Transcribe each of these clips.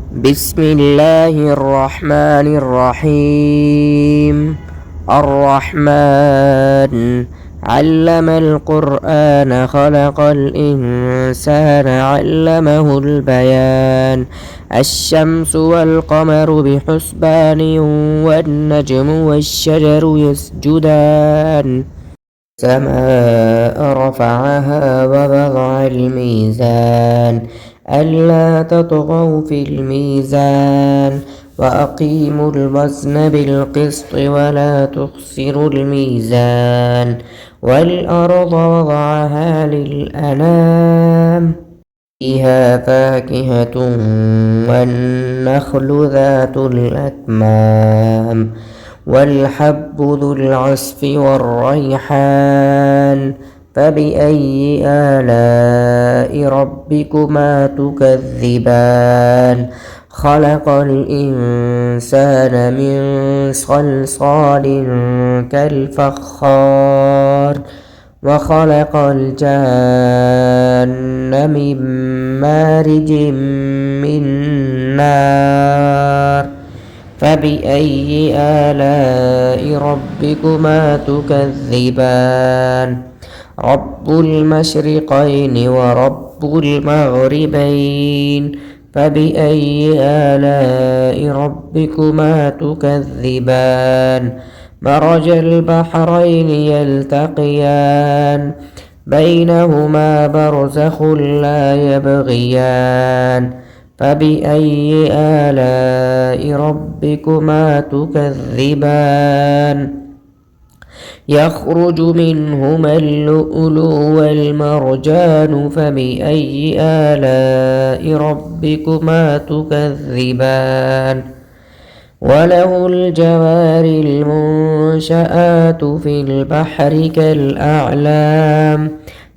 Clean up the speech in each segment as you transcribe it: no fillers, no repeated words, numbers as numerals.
بسم الله الرحمن الرحيم. الرحمن علم القرآن خلق الإنسان علمه البيان. الشمس والقمر بحسبان والنجم والشجر يسجدان. السماء رفعها ووضع الميزان ألا تطغوا في الميزان وأقيموا الوزن بالقسط ولا تخسروا الميزان. والأرض وضعها للأنام فيها فاكهة والنخل ذات الأكمام والحب ذو العصف والريحان. فبأي آلاء ربكما تكذبان. خلق الإنسان من صلصال كالفخار وخلق الجان من مارج من نار. فبأي آلاء ربكما تكذبان. رب المشرقين ورب المغربين. فبأي آلاء ربكما تكذبان. مرج البحرين يلتقيان بينهما برزخ لا يبغيان. فبأي آلاء ربكما تكذبان. يخرج منهما اللؤلؤ والمرجان. فبأي آلاء ربكما تكذبان. وله الجوار المنشآت في البحر كالأعلام.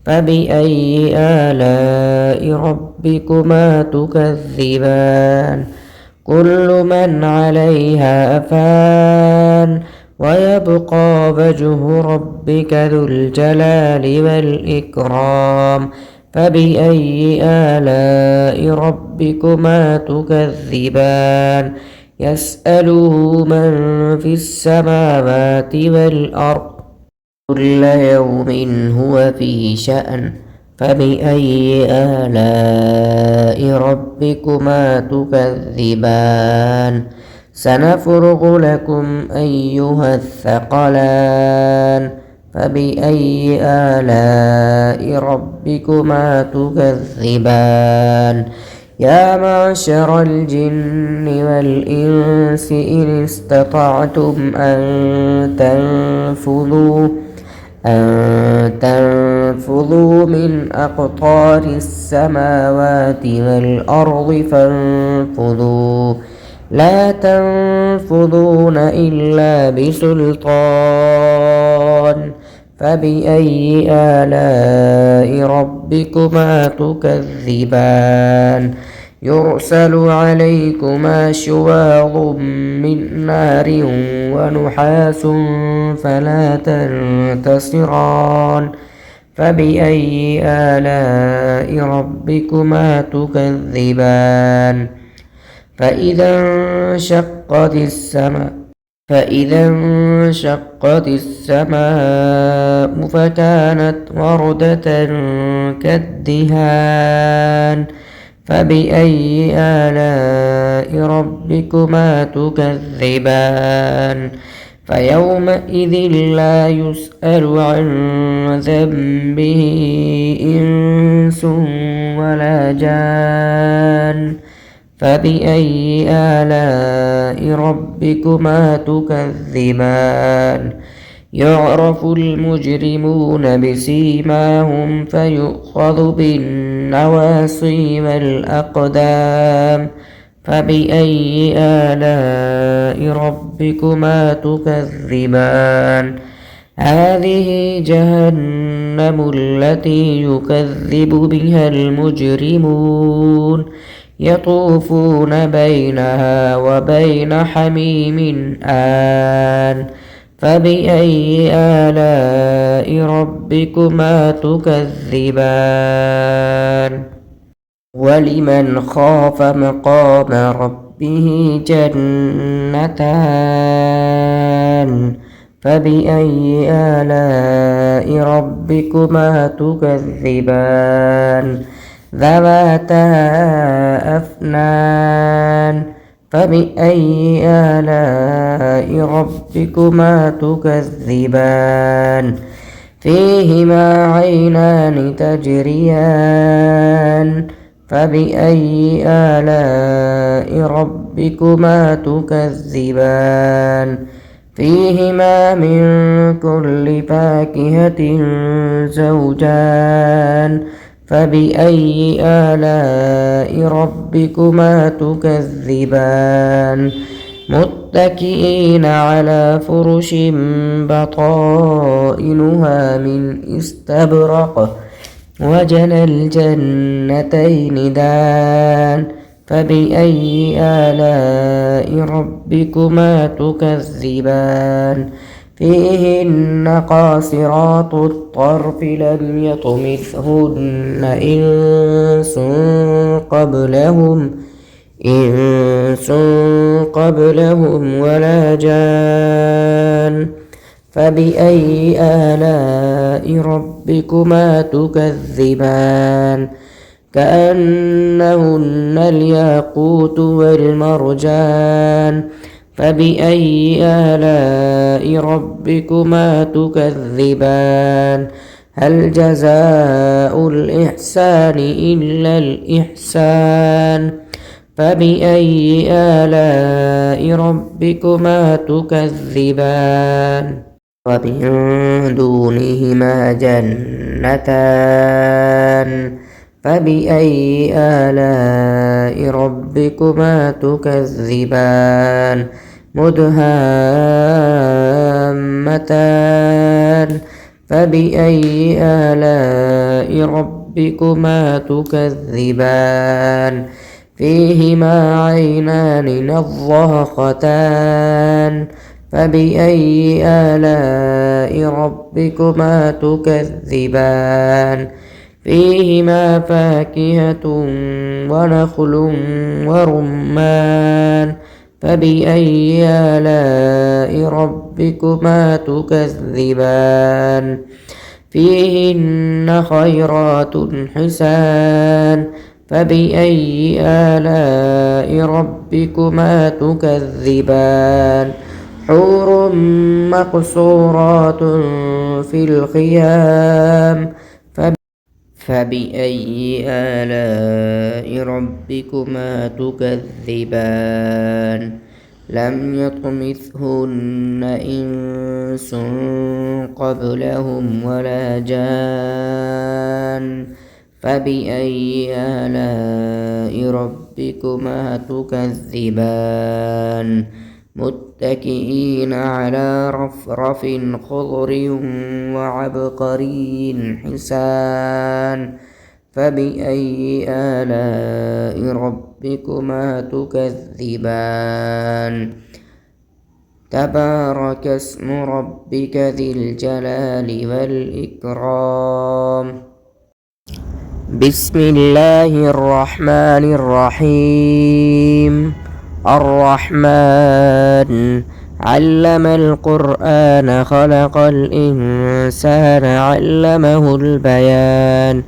فبأي آلاء ربكما تكذبان. كل من عليها فان ويبقى وجه ربك ذو الجلال والإكرام. فبأي آلاء ربكما تكذبان. يسأله من في السماوات والأرض كل يوم هو في شأن. فبأي آلاء ربكما تكذبان. سنفرغ لكم أيها الثقلان. فبأي آلاء ربكما تكذبان. يا معشر الجن والإنس إن استطعتم أن تنفذوا من أقطار السماوات والأرض فانفذوا لا تنفذون إلا بسلطان. فبأي آلاء ربكما تكذبان. يرسل عليكما شواظ من نار ونحاس فلا تنتصران. فبأي آلاء ربكما تكذبان. فإذا انشقت السماء فكانت وردة كالدهان. فبأي آلاء ربكما تكذبان. فيومئذ لا يسأل عن ذنبه إنس ولا جان. فبأي آلاء ربكما تكذبان. يعرف المجرمون بسيماهم فيؤخذ بالنواصي والأقدام. فبأي آلاء ربكما تكذبان. هذه جهنم التي يكذب بها المجرمون يطوفون بينها وبين حميم آن. فبأي آلاء ربكما تكذبان. ولمن خاف مقام ربه جنتان فبأي آلاء ربكما تكذبان ذواتا أفنان فبأي آلاء ربكما تكذبان فيهما عينان تجريان فبأي آلاء ربكما تكذبان فيهما من كل فاكهة زوجان فبأي آلاء ربكما تكذبان متكئين على فرش بطائنها من استبرق وجنى الجنتين دان فبأي آلاء ربكما تكذبان فيهن قاصرات الطرف لم يطمثهن إنس قبلهم ولا جان فبأي آلاء ربكما تكذبان كأنهن الياقوت والمرجان فبأي آلاء ربكما تكذبان هل جزاء الإحسان إلا الإحسان فبأي آلاء ربكما تكذبان ومن دونهما جنتان فبأي آلاء ربكما تكذبان مدهامتان فبأي آلاء ربكما تكذبان فيهما عينان نضاختان فبأي آلاء ربكما تكذبان فيهما فاكهة ونخل ورمان فبأي آلاء ربكما تكذبان فيهن خيرات حسان فبأي آلاء ربكما تكذبان حور مقصورات في الخيام فبأي آلاء ربكما تكذبان لم يطمثهن إنس قبلهم ولا جان فبأي آلاء ربكما تكذبان متكئين على رفرف خضر وعبقري حسان فبأي آلاء ربكما تكذبان تبارك اسم ربك ذي الجلال والإكرام بسم الله الرحمن الرحيم الرحمن علم القرآن خلق الإنسان علمه البيان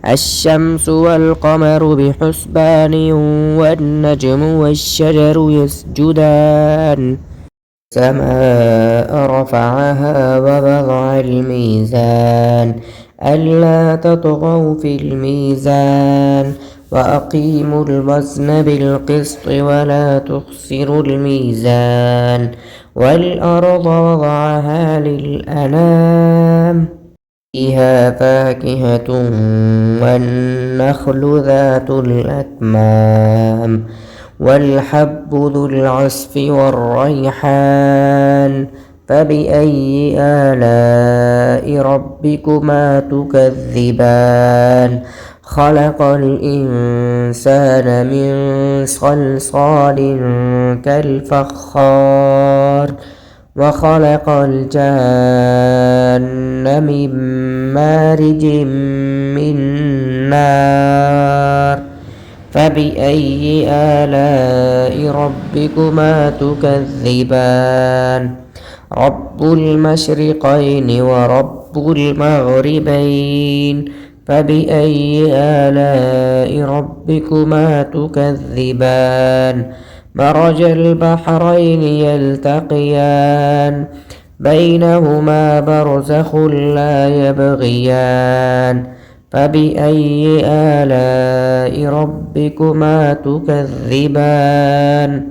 الشمس والقمر بحسبان والنجم والشجر يسجدان السماء رفعها ووضع الميزان ألا تطغوا في الميزان وأقيموا الوزن بالقسط ولا تخسروا الميزان والأرض وضعها للأنام فيها فاكهة والنخل ذات الأكمام والحب ذو العصف والريحان فبأي آلاء ربكما تكذبان خلق الإنسان من صلصال كالفخار وخلق الجان من مارج من نار فبأي آلاء ربكما تكذبان رب المشرقين ورب المغربين فبأي آلاء ربكما تكذبان مرج البحرين يلتقيان بينهما برزخ لا يبغيان فبأي آلاء ربكما تكذبان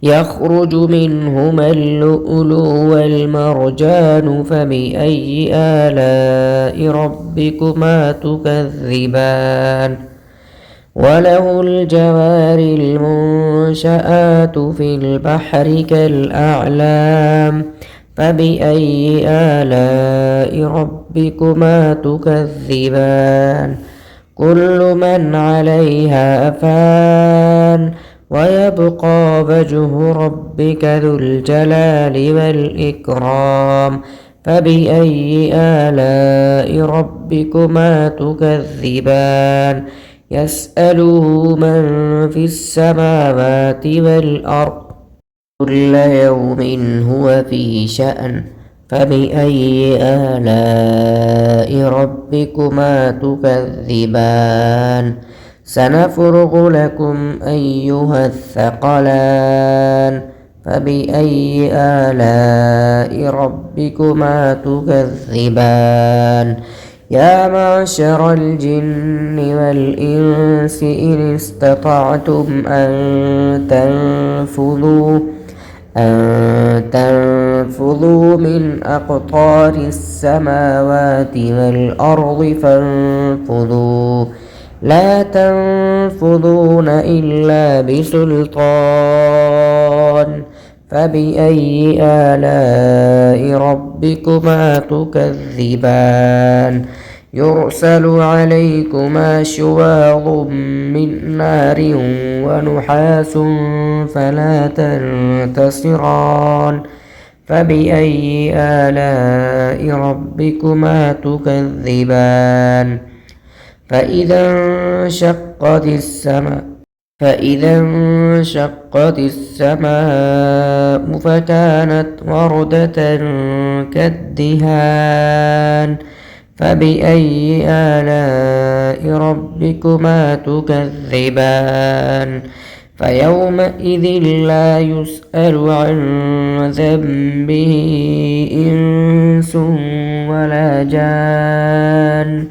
يخرج منهما اللؤلؤ والمرجان فبأي آلاء ربكما تكذبان وله الجوار المنشآت في البحر كالأعلام فبأي آلاء ربكما تكذبان كل من عليها فان ويبقى وجه ربك ذو الجلال والإكرام فبأي آلاء ربكما تكذبان يسأله من في السماوات والأرض كل يوم هو في شأن فبأي آلاء ربكما تكذبان سنفرغ لكم أيها الثقلان فبأي آلاء ربكما تكذبان يا معشر الجن والإنس إن استطعتم أن تنفذوا من أقطار السماوات والأرض فانفذوا لا تنفذون إلا بسلطان فبأي آلاء ربكما تكذبان يرسل عليكما شواظ من نار ونحاس فلا تنتصران فبأي آلاء ربكما تكذبان فإذا انشقت السماء فكانت وردة كالدهان فبأي آلاء ربكما تكذبان فيومئذ لا يسأل عن ذنبه إنس ولا جان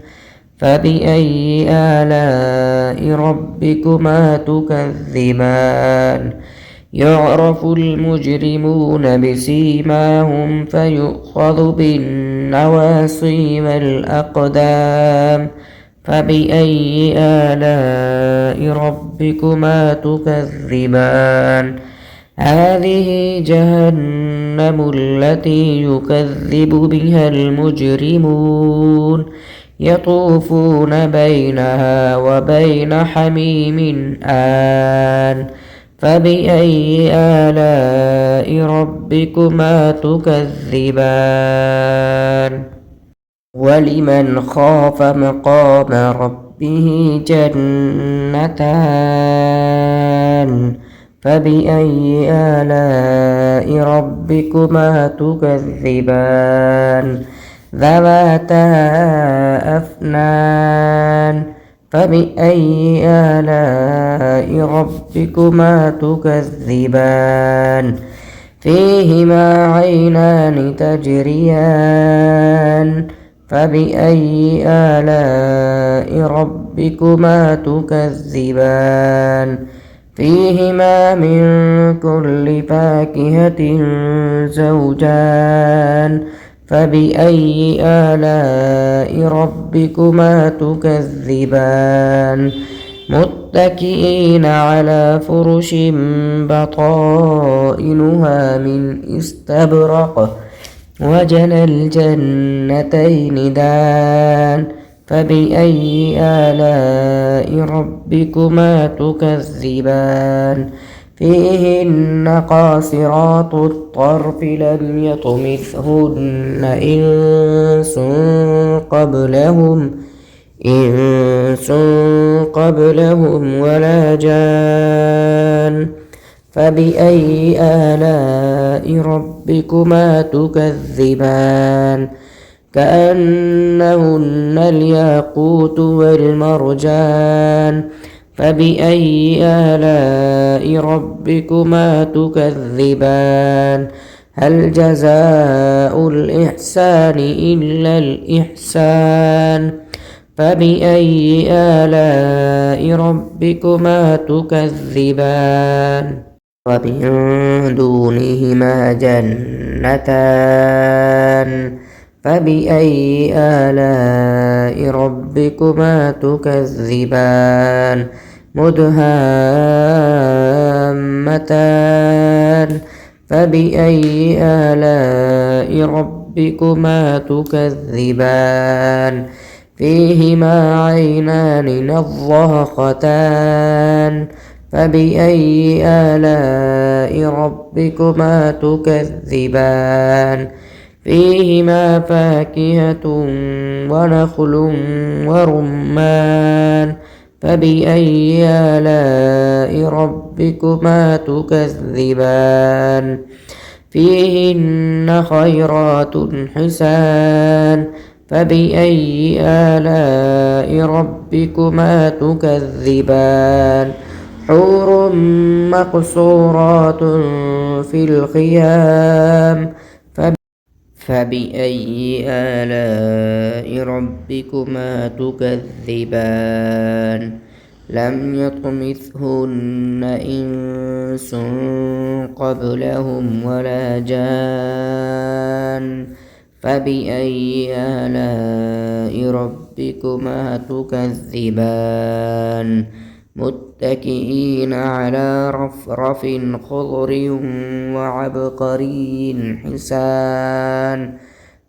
فبأي آلاء ربكما تكذبان يعرف المجرمون بسيماهم فيؤخذ بالنواصي والأقدام فبأي آلاء ربكما تكذبان هذه جهنم التي يكذب بها المجرمون يطوفون بينها وبين حميم آن فبأي آلاء ربكما تكذبان ولمن خاف مقام ربه جنتان فبأي آلاء ربكما تكذبان ذواتا أفنان فبأي آلاء ربكما تكذبان فيهما عينان تجريان فبأي آلاء ربكما تكذبان فيهما من كل فاكهة زوجان فبأي آلاء ربكما تكذبان متكئين على فرش بطائنها من استبرق وجنى الجنتين دان فبأي آلاء ربكما تكذبان فيهن قاصرات الطرف لم يطمثهن إنس قبلهم إنس قبلهم ولا جان فبأي آلاء ربكما تكذبان كأنهن الياقوت والمرجان فبأي آلاء ربكما تكذبان هل جزاء الإحسان إلا الإحسان فبأي آلاء ربكما تكذبان ومن دونهما جنتان فبأي آلاء ربكما تكذبان مدهامتان فبأي آلاء ربكما تكذبان فيهما عينان نضاختان فبأي آلاء ربكما تكذبان فيهما فاكهة ونخل ورمان فبأي آلاء ربكما تكذبان فيهن خيرات حسان فبأي آلاء ربكما تكذبان حور مقصورات في الخيام فبأي آلاء ربكما تكذبان لم يطمثهن إنس قبلهم ولا جان فبأي آلاء ربكما تكذبان متكئين على رفرف خضر وعبقري حسان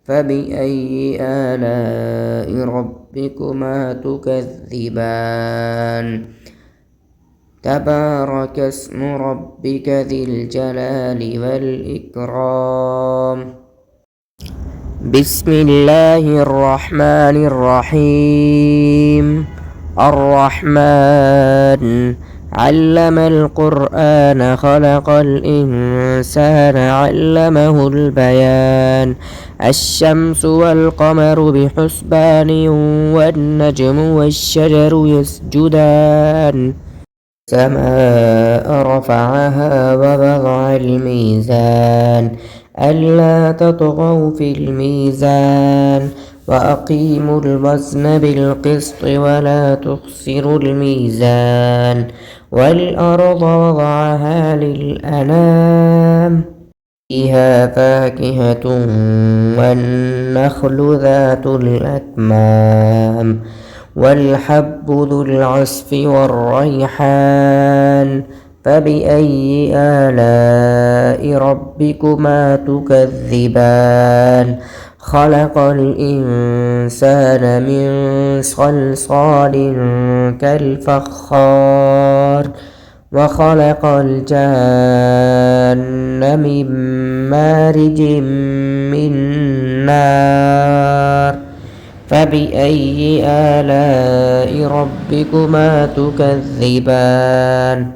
فبأي آلاء ربكما تكذبان تبارك اسم ربك ذي الجلال والإكرام بسم الله الرحمن الرحيم الرحمن علم القرآن خلق الإنسان علمه البيان الشمس والقمر بحسبان والنجم والشجر يسجدان السماء رفعها ووضع الميزان ألا تطغوا في الميزان وأقيموا الوزن بالقسط ولا تخسروا الميزان والأرض وضعها للأنام فيها فاكهة والنخل ذات الأكمام والحب ذو العصف والريحان فبأي آلاء ربكما تكذبان خلق الإنسان من صلصال كالفخار وخلق الجان من مارج من نار فبأي آلاء ربكما تكذبان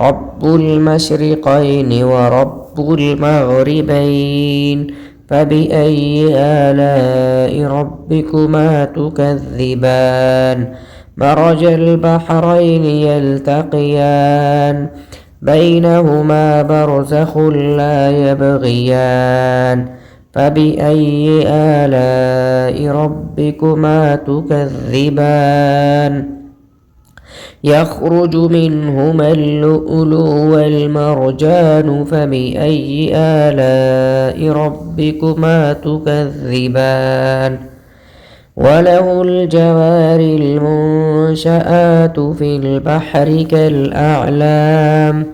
رب المشرقين ورب المغربين فبأي آلاء ربكما تكذبان مرج البحرين يلتقيان بينهما برزخ لا يبغيان فبأي آلاء ربكما تكذبان يخرج منهما اللؤلؤ والمرجان فبأي آلاء ربكما تكذبان وله الجوار المنشآت في البحر كالأعلام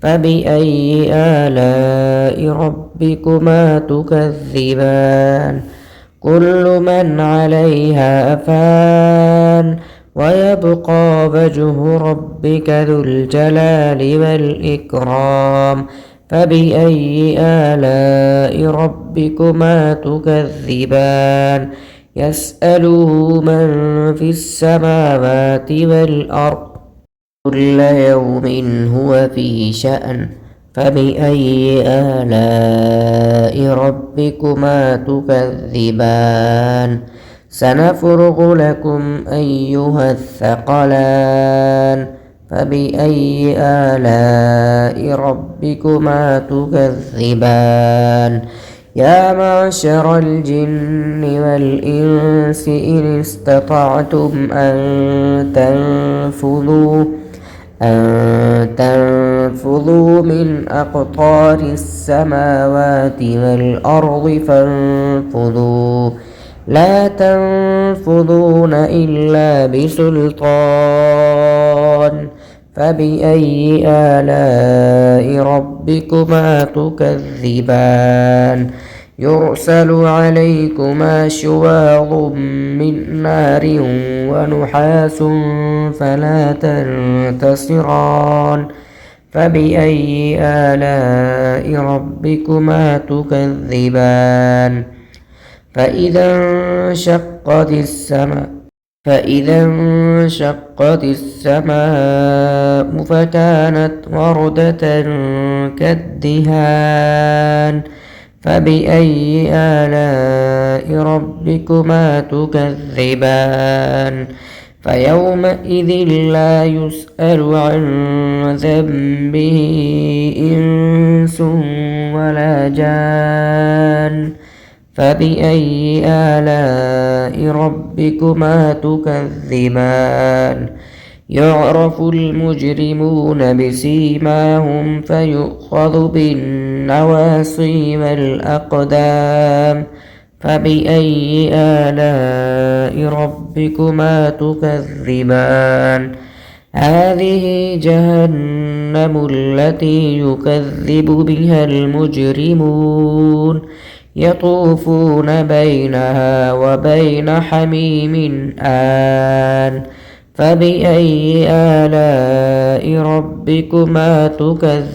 فبأي آلاء ربكما تكذبان كل من عليها فان ويبقى وجه ربك ذو الجلال والإكرام فبأي آلاء ربكما تكذبان يسأله من في السماوات والأرض كل يوم هو في شأن فبأي آلاء ربكما تكذبان سنفرغ لكم أيها الثقلان فبأي آلاء ربكما تكذبان يا معشر الجن والإنس إن استطعتم أن تنفذوا من أقطار السماوات والأرض فانفذوا لا تنفذون إلا بسلطان فبأي آلاء ربكما تكذبان يرسل عليكما شواظ من نار ونحاس فلا تنتصران فبأي آلاء ربكما تكذبان فإذا انشقت السماء فكانت وردة كالدهان فبأي آلاء ربكما تكذبان فيومئذ لا يسأل عن ذنبه إنس ولا جان فبأي آلاء ربكما تكذبان يعرف المجرمون بسيماهم فيؤخذ بالنواصي والأقدام فبأي آلاء ربكما تكذبان هذه جهنم التي يكذب بها المجرمون يطوفون بينها وبين حميم آن فبأي آلاء ربكما تكذبان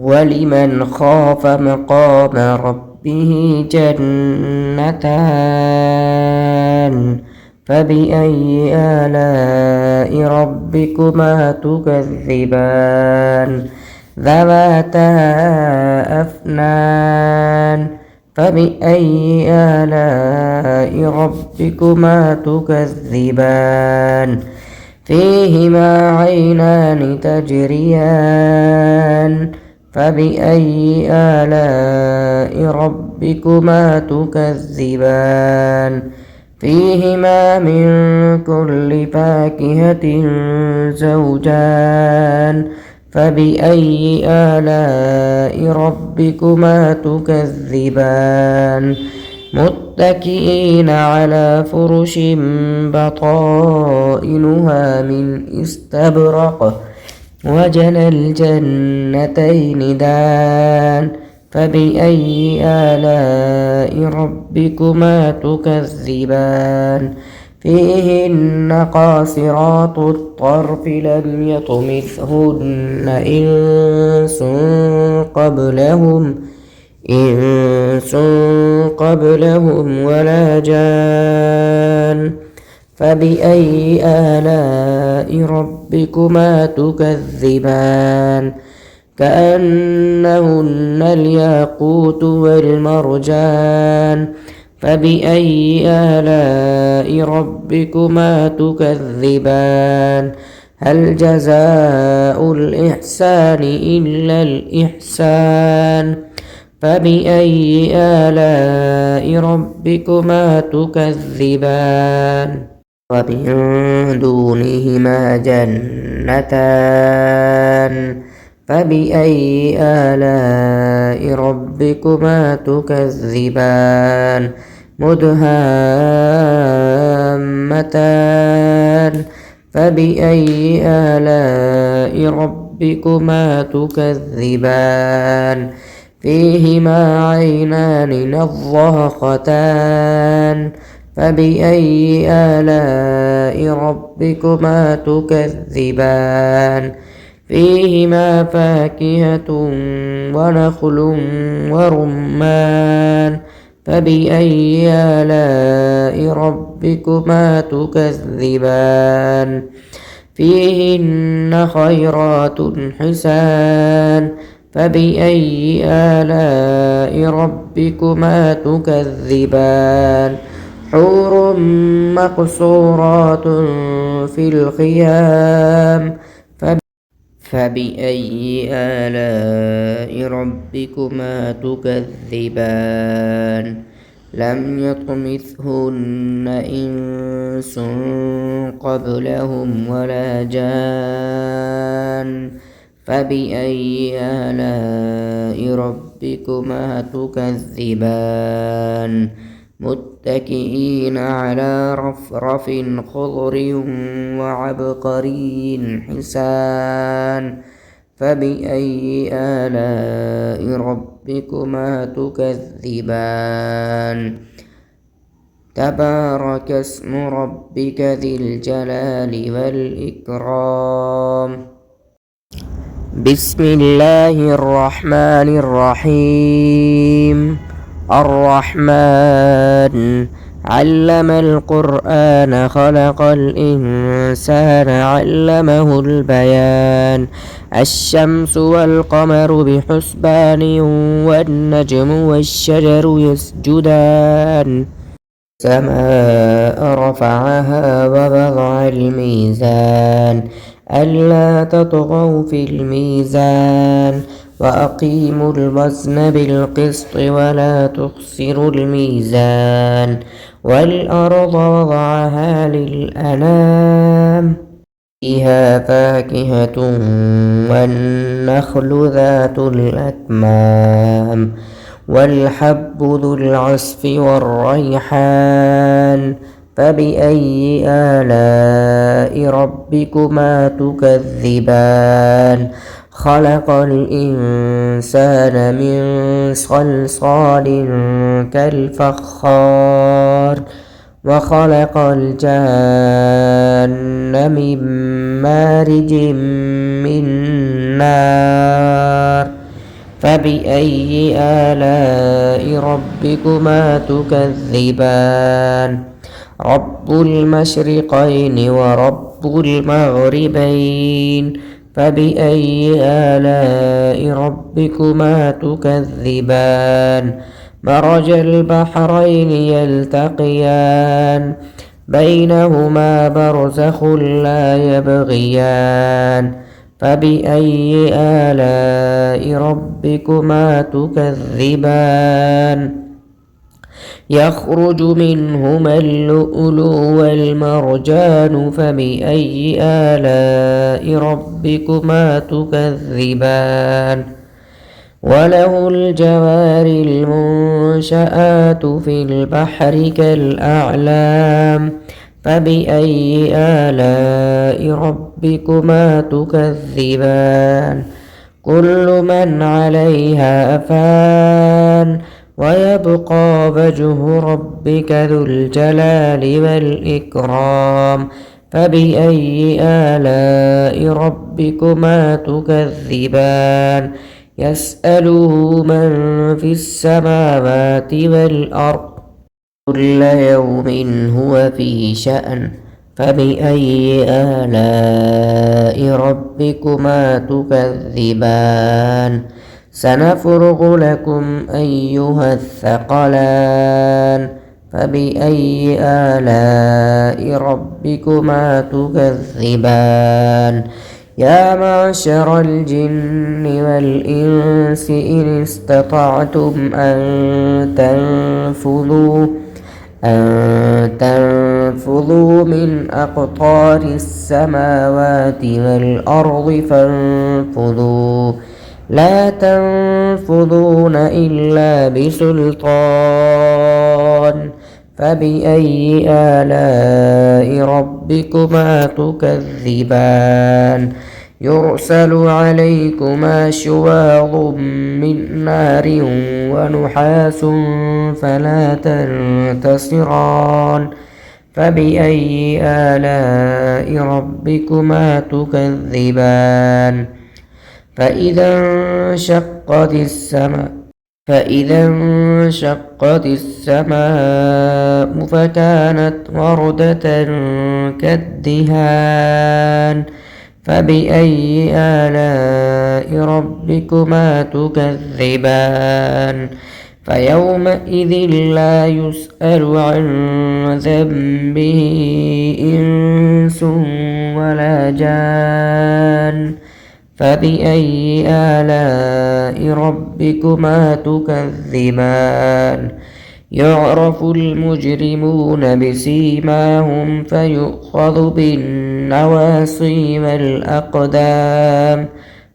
ولمن خاف مقام ربه جنتان فبأي آلاء ربكما تكذبان ذواتا أفنان فبأي آلاء ربكما تكذبان فيهما عينان تجريان فبأي آلاء ربكما تكذبان فيهما من كل فاكهة زوجان فبأي آلاء ربكما تكذبان متكئين على فرش بطائنها من استبرق وجنى الجنتين دان فبأي آلاء ربكما تكذبان فيهن قاصرات الطرف لم يطمثهن إنس قبلهم ولا جان فبأي آلاء ربكما تكذبان كأنهن الياقوت والمرجان فبأي آلاء ربكما تكذبان هل جزاء الإحسان إلا الإحسان فبأي آلاء ربكما تكذبان ومن دونهما جنتان فبأي آلاء ربكما تكذبان مدهامتان فبأي آلاء ربكما تكذبان فيهما عينان نضاختان فبأي آلاء ربكما تكذبان فيهما فاكهة ونخل ورمان فبأي آلاء ربكما تكذبان فيهن خيرات حسان فبأي آلاء ربكما تكذبان حور مقصورات في الخيام فبأي آلاء ربكما تكذبان لم يطمثهن إنس قبلهم ولا جان فبأي آلاء ربكما تكذبان متكئين على رفرف خضر وعبقري حسان فبأي آلاء ربكما تكذبان تبارك اسم ربك ذي الجلال والإكرام بسم الله الرحمن الرحيم الرحمن علم القرآن خلق الإنسان علمه البيان الشمس والقمر بحسبان والنجم والشجر يسجدان السماء رفعها ووضع الميزان ألا تطغوا في الميزان وأقيموا الوزن بالقسط ولا تخسروا الميزان والأرض وضعها للأنام فيها فاكهة والنخل ذات الأكمام والحب ذو العصف والريحان فبأي آلاء ربكما تكذبان خلق الإنسان من صلصال كالفخار وخلق الجان من مارج من نار فبأي آلاء ربكما تكذبان رب المشرقين ورب المغربين فبأي آلاء ربكما تكذبان مرج البحرين يلتقيان بينهما برزخ لا يبغيان فبأي آلاء ربكما تكذبان يخرج منهما اللؤلؤ والمرجان فبأي آلاء ربكما تكذبان وله الجوار المنشآت في البحر كالأعلام فبأي آلاء ربكما تكذبان كل من عليها فان ويبقى وجه ربك ذو الجلال والإكرام فبأي آلاء ربكما تكذبان يسأله من في السماوات والأرض كل يوم هو في شأن فبأي آلاء ربكما تكذبان سنفرغ لكم أيها الثقلان فبأي آلاء ربكما تكذبان يا معشر الجن والإنس إن استطعتم أن تنفذوا من أقطار السماوات والأرض فانفذوا لا تنفذون إلا بسلطان فبأي آلاء ربكما تكذبان يرسل عليكما شواظ من نار ونحاس فلا تنتصران فبأي آلاء ربكما تكذبان فإذا انشقت السماء فإذا انشقت السماء فكانت وردة كالدهان فبأي آلاء ربكما تكذبان فيومئذ لا يسأل عن ذنبه إنس ولا جان فبأي آلاء ربكما تكذبان يعرف المجرمون بسيماهم فيؤخذ بالنواصي والأقدام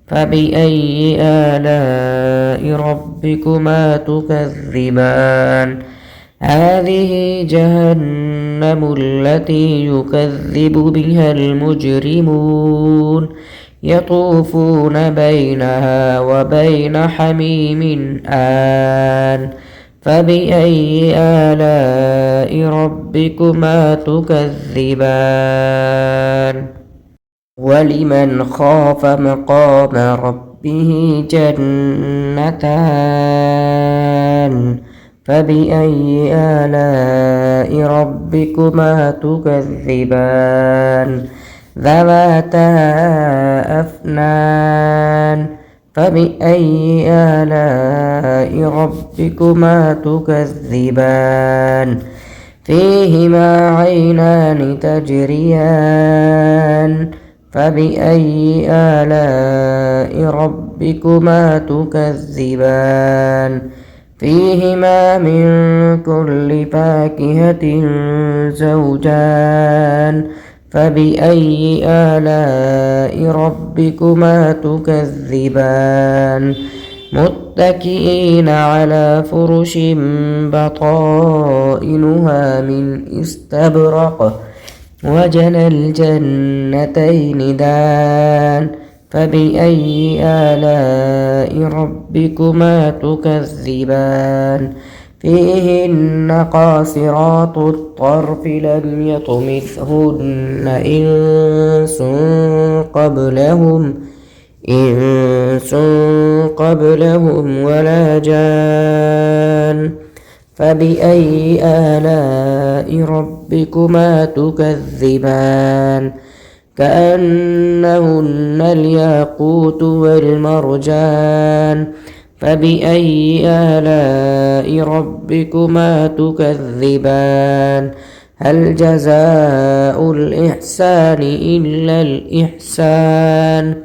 فبأي آلاء ربكما تكذبان هذه جهنم التي يكذب بها المجرمون يطوفون بينها وبين حميم آن فبأي آلاء ربكما تكذبان ولمن خاف مقام ربه جنتان فبأي آلاء ربكما تكذبان ذواتا أفنان فبأي آلاء ربكما تكذبان فيهما عينان تجريان فبأي آلاء ربكما تكذبان فيهما من كل فاكهة زوجان فبأي آلاء ربكما تكذبان متكئين على فرش بطائنها من استبرق وجنى الجنتين دان فبأي آلاء ربكما تكذبان فيهن قاصرات الطرف لم يطمثهن إنس قبلهم ولا جان فبأي آلاء ربكما تكذبان كأنهن الياقوت والمرجان فبأي آلاء ربكما تكذبان هل جزاء الإحسان إلا الإحسان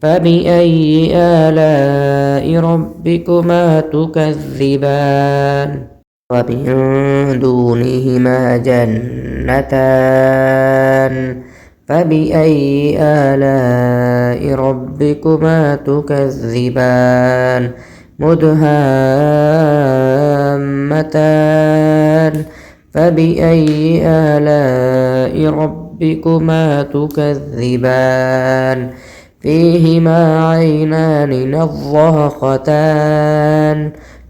فبأي آلاء ربكما تكذبان ومن دونهما جنتان فبأي آلاء ربكما تكذبان مدهامتان فبأي آلاء ربكما تكذبان فيهما عينان نضاختان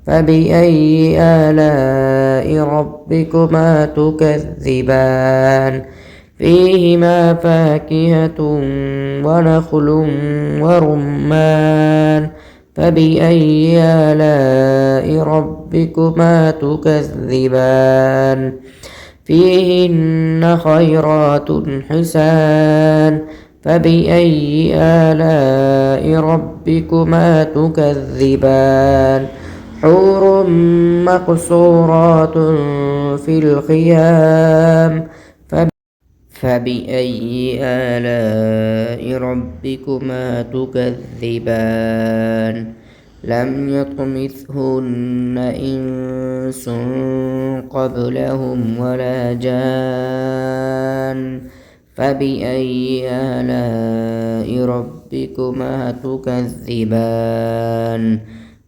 فبأي آلاء ربكما تكذبان فيهما فاكهة ونخل ورمان فبأي آلاء ربكما تكذبان فيهن خيرات حسان فبأي آلاء ربكما تكذبان حور مقصورات في الخيام فبأي آلاء ربكما تكذبان لم يطمثهن إنس قبلهم ولا جان فبأي آلاء ربكما تكذبان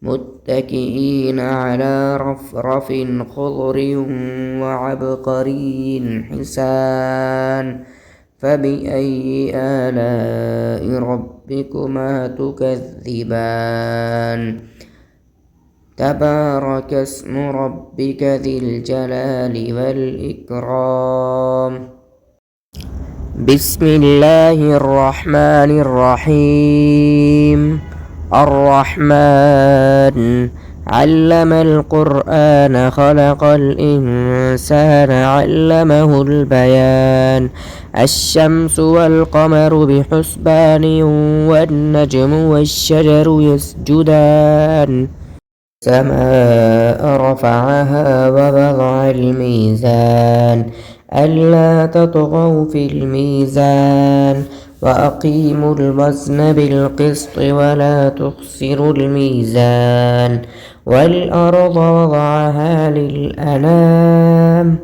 متكئين على رفرف خضر وعبقري حسان فبأي آلاء ربكما تكذبان تبارك اسم ربك ذي الجلال والإكرام بسم الله الرحمن الرحيم الرحمن علم القرآن خلق الإنسان علمه البيان الشمس والقمر بحسبان والنجم والشجر يسجدان السماء رفعها ووضع الميزان ألا تطغوا في الميزان وأقيموا الوزن بالقسط ولا تخسروا الميزان والأرض وضعها للأنام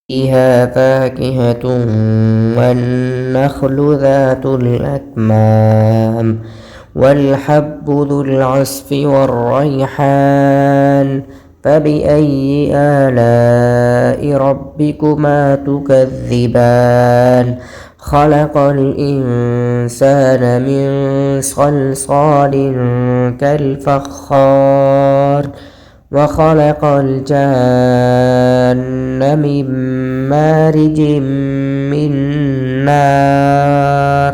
فيها فاكهة والنخل ذات الأكمام والحب ذو العصف والريحان فبأي آلاء ربكما تكذبان خلق الإنسان من صلصال كالفخار وخلق الجان من مارج من نار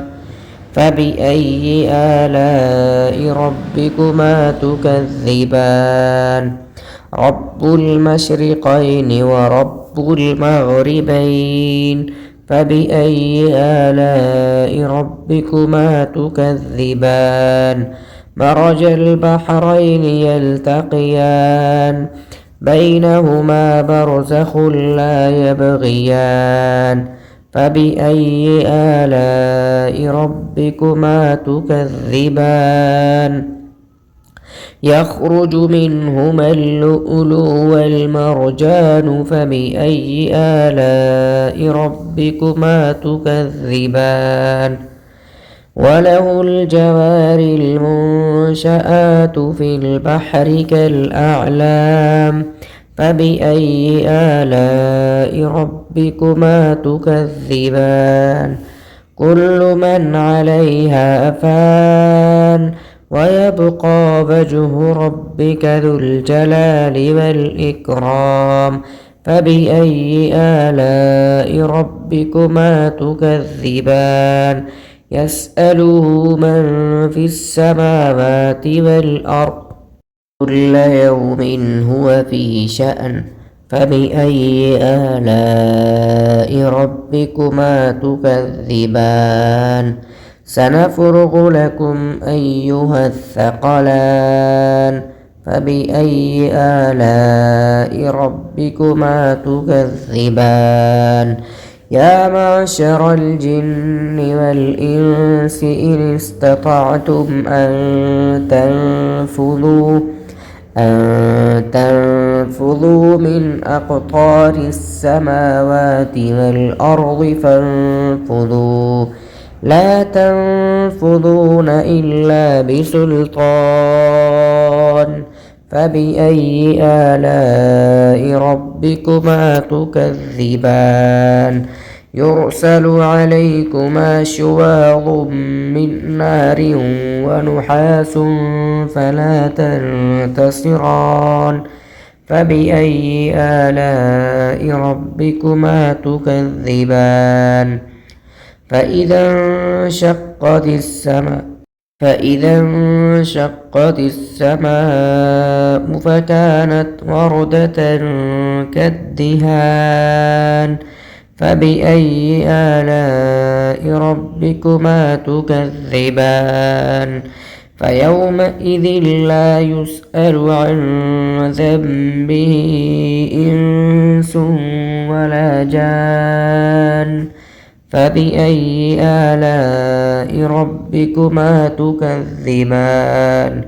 فبأي آلاء ربكما تكذبان رب المشرقين ورب المغربين فبأي آلاء ربكما تكذبان مرج البحرين يلتقيان بينهما برزخ لا يبغيان فبأي آلاء ربكما تكذبان يخرج منهما اللؤلؤ والمرجان فبأي آلاء ربكما تكذبان وله الجوار المنشآت في البحر كالأعلام فبأي آلاء ربكما تكذبان كل من عليها فان ويبقى وجه ربك ذو الجلال والإكرام فبأي آلاء ربكما تكذبان يسأله من في السماوات والأرض كل يوم هو في شأن فبأي آلاء ربكما تكذبان سنفرغ لكم أيها الثقلان فبأي آلاء ربكما تكذبان يا معشر الجن والإنس إن استطعتم أن تنفذوا من أقطار السماوات والأرض فانفذوا لا تنفذون إلا بسلطان فبأي آلاء ربكما تكذبان يرسل عليكما شواظ من نار ونحاس فلا تنتصران فبأي آلاء ربكما تكذبان فإذا انشقت السماء فكانت وردة كالدهان فبأي آلاء ربكما تكذبان فيومئذ لا يسأل عن ذنبه إنس ولا جان فبأي آلاء ربكما تكذبان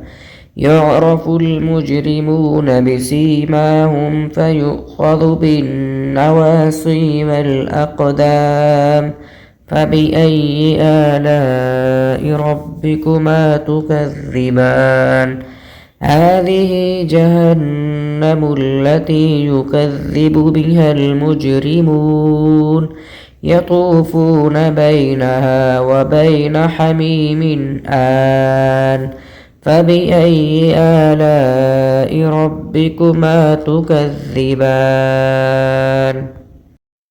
يعرف المجرمون بسيماهم فيؤخذ بالنواصي والأقدام فبأي آلاء ربكما تكذبان هذه جهنم التي يكذب بها المجرمون يطوفون بينها وبين حميم آن فبأي آلاء ربكما تكذبان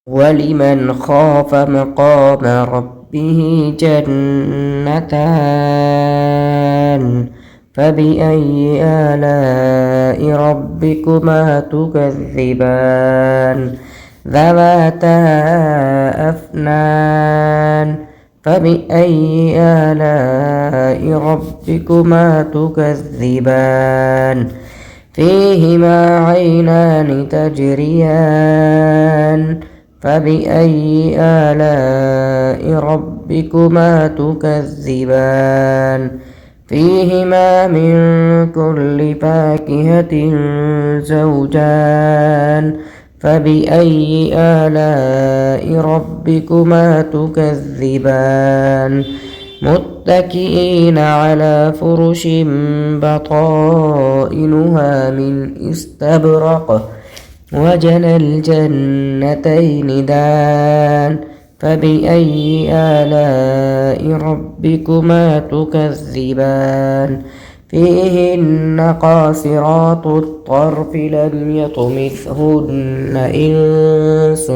ولمن خاف مقام ربه جنتان فبأي آلاء ربكما تكذبان ذواتا أفنان فبأي آلاء ربكما تكذبان فيهما عينان تجريان فبأي آلاء ربكما تكذبان فيهما من كل فاكهة زوجان فبأي آلاء ربكما تكذبان متكئين على فرش بطائنها من استبرق وجنى الجنتين دان فبأي آلاء ربكما تكذبان فيهن قاصرات الطرف لم يطمثهن إنس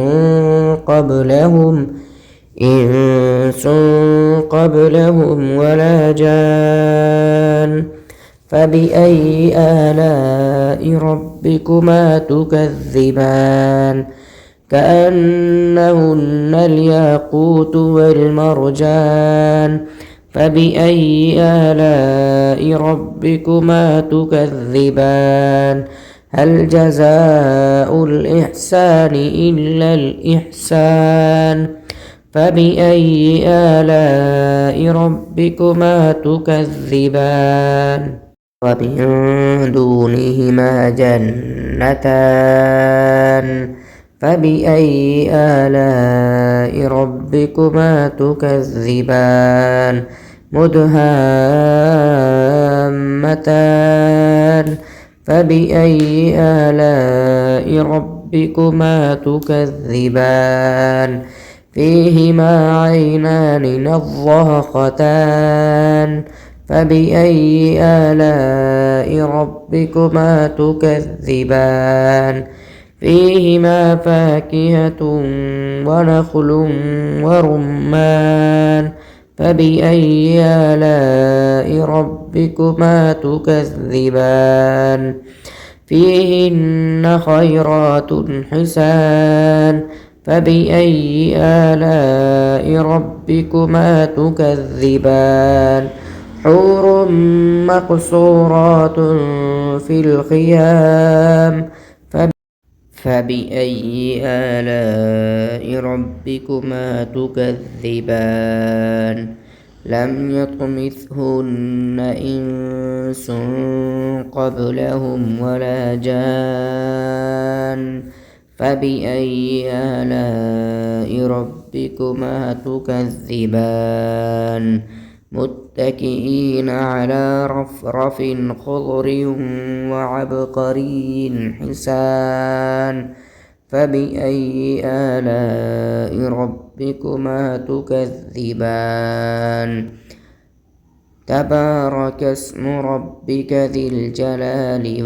قبلهم ولا جان فبأي آلاء ربكما تكذبان كأنهن الياقوت والمرجان فبأي آلاء ربكما تكذبان هل جزاء الإحسان إلا الإحسان فبأي آلاء ربكما تكذبان ومن دونهما جنتان فبأي آلاء ربكما تكذبان مدهامتان فبأي آلاء ربكما تكذبان فيهما عينان نضاختان فبأي آلاء ربكما تكذبان فيهما فاكهة ونخل ورمان فبأي آلاء ربكما تكذبان فيهن خيرات حسان فبأي آلاء ربكما تكذبان حور مقصورات في الخيام فبأي آلاء ربكما تكذبان لم يطمثهن إنس قبلهم ولا جان فبأي آلاء ربكما تكذبان متكئين على رفرف خضر وعبقري حسان فبأي آلاء ربكما تكذبان تبارك اسم ربك ذي الجلال